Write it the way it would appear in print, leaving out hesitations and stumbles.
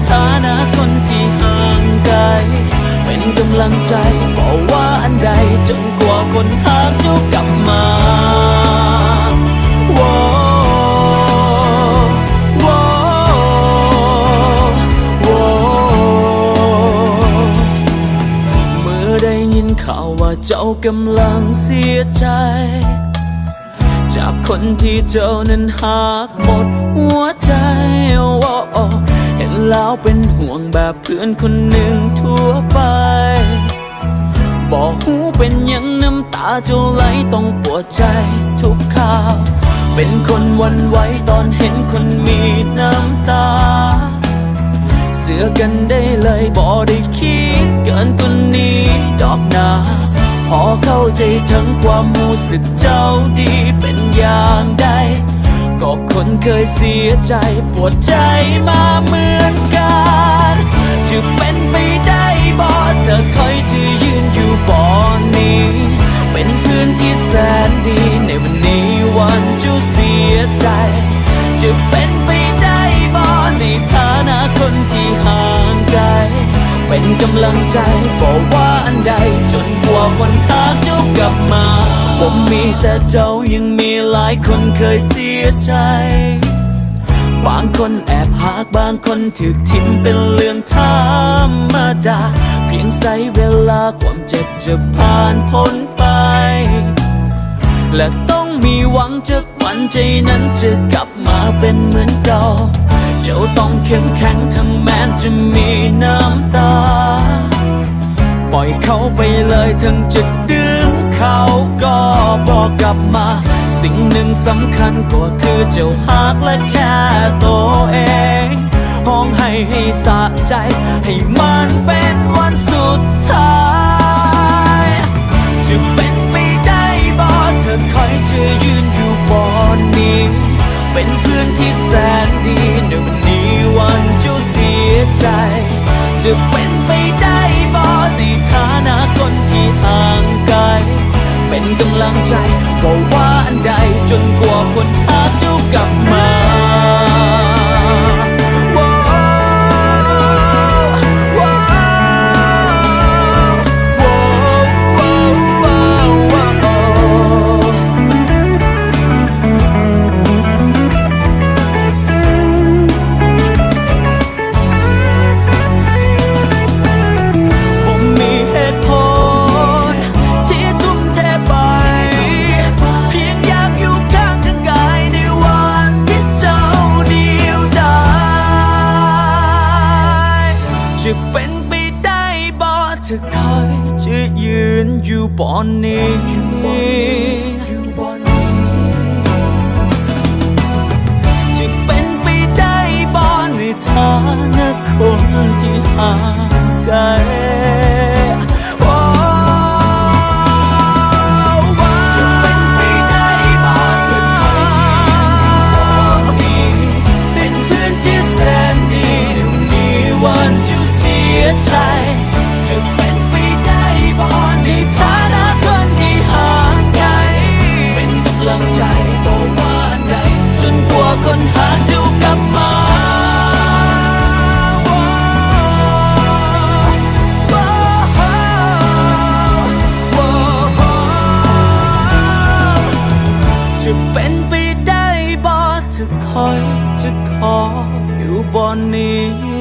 ฐานะคนที่ห่างไกลเป็นกำลังใจบอกว่าอันใดจนกว่าคนหาเจ้ากลับมาโว้โว้โว้เมื่อได้ยินข่าวว่าเจ้ากำลังเสียใจจากคนที่เจ้านั้นหักหมดหัวใจเห็นแล้วเป็นห่วงแบบเพื่อนคนหนึ่งทั่วไปบอกหูเป็นยังน้ำตาเจ้าไหลต้องปวดใจทุกข่าวเป็นคนหวั่นไหวตอนเห็นคนมีน้ำตาเสือกันได้เลยบอกได้คิดเกินกว่านี้ดอกนาพอเข้าใจถึงความรู้สึกเจ้าดีเป็นอย่างใดก็คนเคยเสียใจปวดใจมาเหมือนกันจะเป็นไปได้บ่เธอคอยจะยืนอยู่บ่อนี้เป็นเพื่อนที่แสนดีในวันนี้วันจะเสียใจจะเป็นไปได้บ่ในฐานะคนที่ห่างไกลเป็นกำลังใจบอกว่าอันใดจนกว่าวันหาเจ้ากลับมาผมมีแต่เจ้ายังมีหลายคนเคยเสียใจบางคนแอบหักบางคนถูกทิ้งเป็นเรื่องธรรมดาเพียงใช้เวลาความเจ็บจะผ่านพ้นไปและต้องมีหวังจากวันใจนั้นจะกลับมาเป็นเหมือนเก่าเจ้าต้องเข้มแข็งทั้งแม้จะมีน้ำตาปล่อยเขาไปเลยทั้งจะดึงเขาก็บอกกลับมาสิ่งหนึ่งสำคัญก็คือเจ้าหักและแค่ตัวเองห้องให้สะใจให้มันเป็นวันสุดท้ายจะเป็นไปได้บ่เธอคอยจะยืนอยู่บนนี้เป็นเพื่อนที่แสนดีในวันนี้วันจะเสียใจจะเป็นไปได้บ่ในฐานะคนที่ห่างไกลเป็นกำลังใจบอกว่าอันใดจนกว่าคนหาเจ้ากลับมาจะเป็นไปได้บ่เธอคอยจะยืนอยู่บนนี้จะเป็นไปได้บ่ในฐานะคนที่ห่างไกลจะเป็นไปได้บ่เธอคอยจะยืนอยู่บนนี้เป็นเพื่อนที่แสนดีเดี๋ยวนี้วันจะเสียใจจะเป็นไปได้บ่ในฐานะคนที่ห่างไกลเป็นกำลังใจบอกว่าอันใดจนกว่าคนหาเจ้ากลับมาจะเป็นไปได้บ่จะคอยจะขออยู่บนนี้